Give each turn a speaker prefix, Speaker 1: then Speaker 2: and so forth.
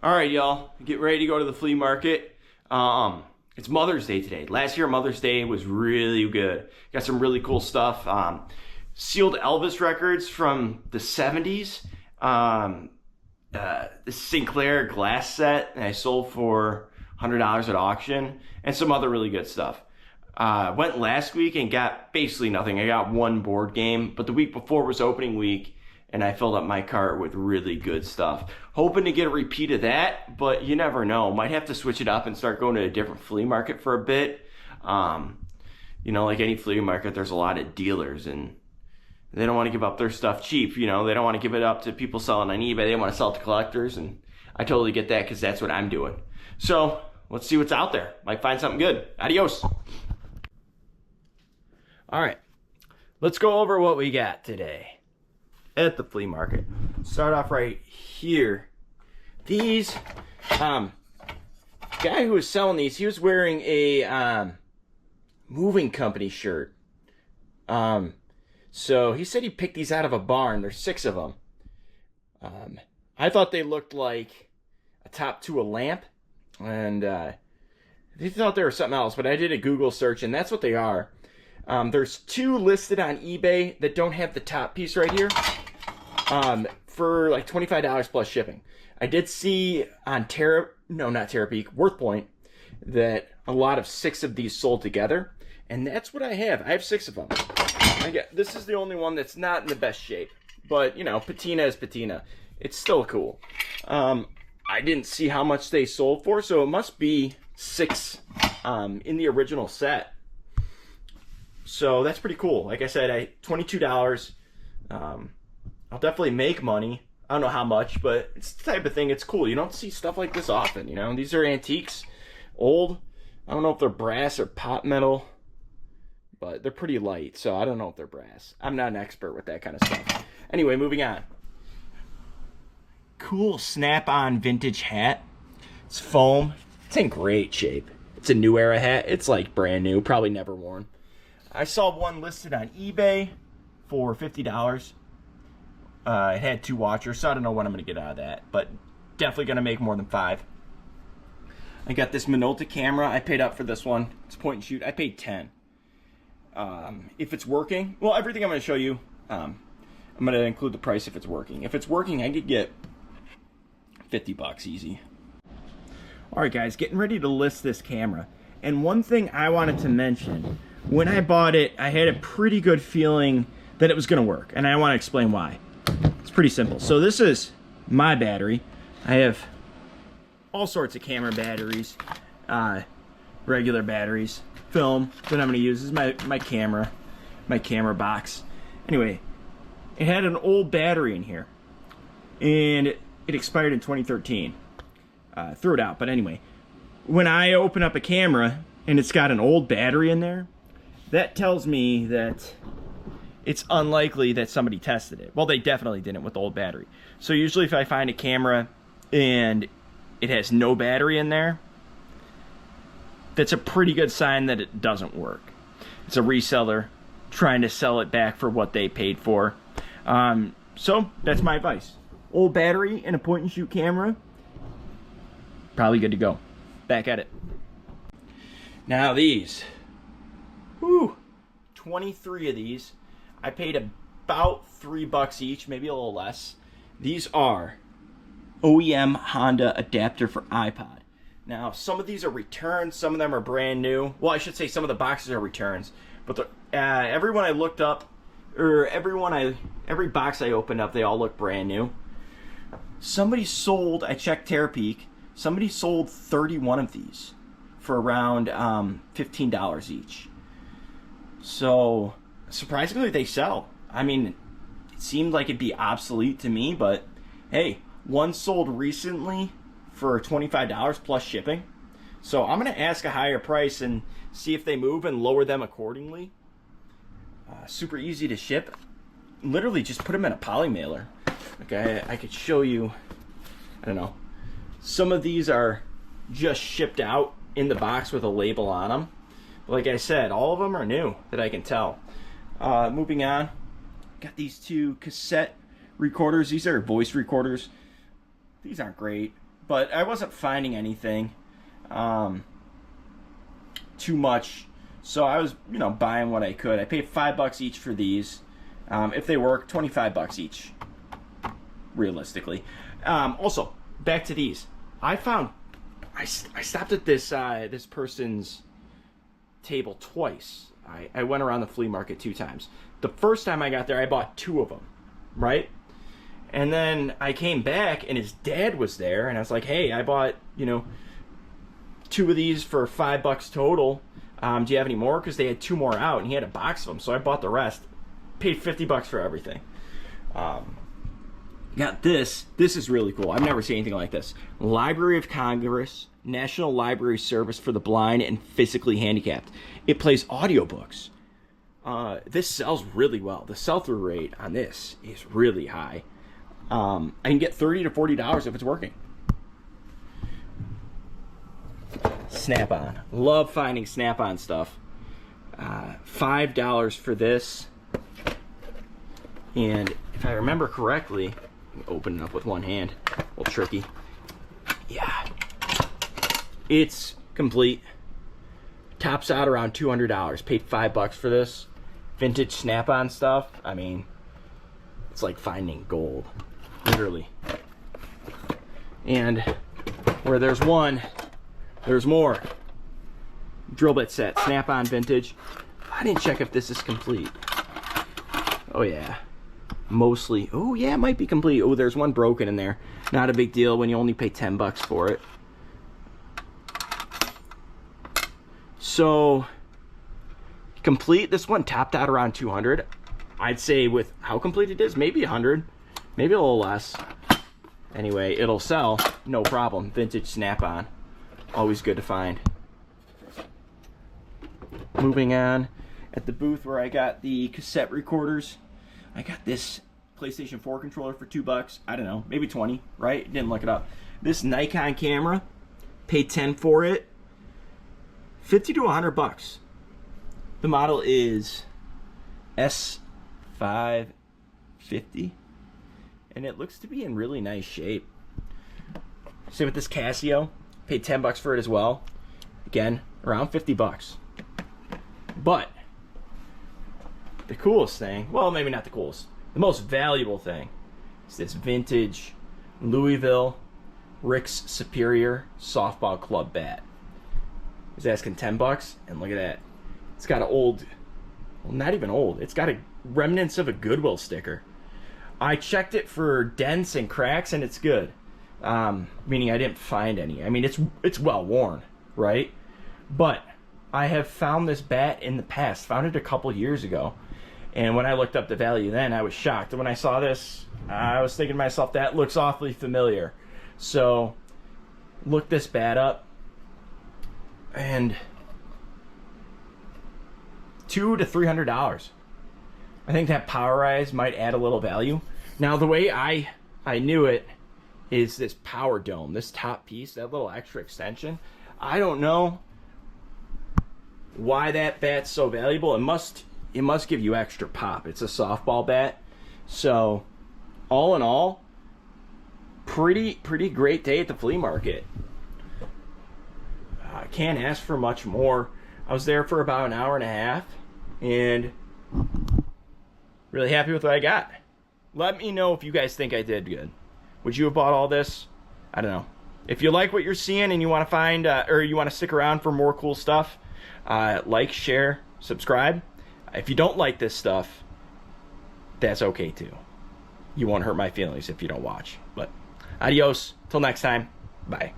Speaker 1: All right, y'all, get ready to go to the flea market. It's Mother's Day today. Last year, Mother's Day was really good. Got some really cool stuff. Sealed Elvis records from the 70s. The Sinclair glass set I sold for $100 at auction, and some other really good stuff. Went last week and got basically nothing. I got one board game, but the week before was opening week, and I filled up my cart with really good stuff. Hoping to get a repeat of that, but you never know. Might have to switch it up and start going to a different flea market for a bit. You know, like any flea market, there's a lot of dealers, and they don't want to give up their stuff cheap. You know, they don't want to give it up to people selling on eBay. They want to sell it to collectors, and I totally get that because that's what I'm doing. So let's see what's out there. Might find something good. Adios. All right, let's go over what we got today at the flea market. Start off right here. These, guy who was selling these, he was wearing a moving company shirt. So he said he picked these out of a barn. There's 6 of them. I thought they looked like a top to a lamp, and they thought they were something else, but I did a Google search, and that's what they are. There's 2 listed on eBay that don't have the top piece right here, for like $25 plus shipping. I did see on WorthPoint, that a lot of 6 of these sold together, and that's what I have. I have 6 of them. This is the only one that's not in the best shape, but you know, patina is patina. It's still cool. I didn't see how much they sold for, so it must be 6 in the original set. So that's pretty cool. Like I said, $22. I'll definitely make money. I don't know how much, but it's the type of thing, it's cool. You don't see stuff like this often, you know? These are antiques, old. I don't know if they're brass or pot metal, but they're pretty light, so I don't know if they're brass. I'm not an expert with that kind of stuff. Anyway, moving on. Cool snap-on vintage hat. It's foam. It's in great shape. It's a new era hat. It's like brand new, probably never worn. I saw one listed on eBay for $50. It had 2 watchers, so I don't know what I'm going to get out of that, but definitely going to make more than 5. I got this Minolta camera. I paid up for this one. It's point and shoot. I paid 10. If it's working, well, everything I'm going to show you, I'm going to include the price if it's working. If it's working, I could get $50 easy. All right, guys, getting ready to list this camera. And one thing I wanted to mention, when I bought it, I had a pretty good feeling that it was going to work, and I want to explain why. It's pretty simple. So this is my battery. I have all sorts of camera batteries, regular batteries, film that I'm going to use. This is my camera box. Anyway, it had an old battery in here, and it expired in 2013. Threw it out, but anyway, when I open up a camera and it's got an old battery in there, that tells me that it's unlikely that somebody tested it. Well, they definitely didn't with the old battery. So usually if I find a camera and it has no battery in there, that's a pretty good sign that it doesn't work. It's a reseller trying to sell it back for what they paid for. So that's my advice. Old battery and a point and shoot camera, probably good to go. Back at it. Now these, 23 of these. I paid about $3 each, maybe a little less. These are OEM Honda adapter for iPod. Now, some of these are returns, some of them are brand new. Well, I should say some of the boxes are returns, but every one I looked up, or every box I opened up, they all look brand new. Somebody sold, I checked Terapeak, somebody sold 31 of these for around $15 each. So surprisingly, they sell. I mean, it seemed like it'd be obsolete to me, but hey, one sold recently for $25 plus shipping. So I'm going to ask a higher price and see if they move and lower them accordingly. Super easy to ship. Literally just put them in a poly mailer. Okay, I could show you, I don't know. Some of these are just shipped out in the box with a label on them. But like I said, all of them are new that I can tell. Moving on, got these 2 cassette recorders. These are voice recorders. These aren't great. but I wasn't finding anything too much, so I was, you know, buying what I could. I paid $5 each for these. If they work, $25 each, realistically. Also, back to these. I stopped at this person's table twice. I went around the flea market 2 times. The first time I got there, I bought 2 of them, right? And then I came back, and his dad was there, and I was like, hey, I bought, you know, 2 of these for $5 total. Do you have any more? Because they had 2 more out, and he had a box of them, so I bought the rest. Paid $50 for everything. Got this. This is really cool. I've never seen anything like this. Library of Congress, National Library Service for the Blind and Physically Handicapped. It plays audiobooks. This sells really well. The sell-through rate on this is really high. I can get $30 to $40 if it's working. Snap-on. Love finding Snap-on stuff. $5 for this. And if I remember correctly, open it up with one hand. A little tricky. Yeah. It's complete. Tops out around $200. Paid $5 for this. Vintage Snap-on stuff. I mean, it's like finding gold. Literally. And where there's one, there's more. Drill bit set. Snap-on vintage. I didn't check if this is complete. Oh, yeah. Mostly. Oh, yeah, it might be complete. Oh, there's one broken in there. Not a big deal when you only pay $10 for it. So, complete. This one topped out around 200. I'd say with how complete it is, maybe 100. Maybe a little less. Anyway, it'll sell. No problem. Vintage Snap-on. Always good to find. Moving on. At the booth where I got the cassette recorders, I got this PlayStation 4 controller for $2. I don't know, maybe 20, right? Didn't look it up. This Nikon camera, paid 10 for it. 50 to $100. The model is S550, and it looks to be in really nice shape. Same with this Casio, paid $10 for it as well. Again, around $50. But the coolest thing, well, maybe not the coolest, the most valuable thing is this vintage Louisville Rick's Superior softball club bat. I was asking $10, and look at that. It's got an old, well, not even old, it's got a remnants of a Goodwill sticker. I checked it for dents and cracks, and it's good. Meaning I didn't find any. I mean, it's well worn, right? But I have found this bat in the past, found it a couple years ago. And when I looked up the value then, I was shocked. And when I saw this, I was thinking to myself, that looks awfully familiar. So, look this bat up. And $200 to $300. I think that PowerEyes might add a little value. Now, the way I knew it is this power dome, this top piece, that little extra extension. I don't know why that bat's so valuable. It must give you extra pop. It's a softball bat. So, all in all, pretty great day at the flea market. I can't ask for much more. I was there for about an hour and a half, and really happy with what I got. Let me know if you guys think I did good. Would you have bought all this? I don't know. If you like what you're seeing and you want to find, or you want to stick around for more cool stuff, like, share, subscribe. If you don't like this stuff, that's okay too. You won't hurt my feelings if you don't watch. But adios. Till next time. Bye.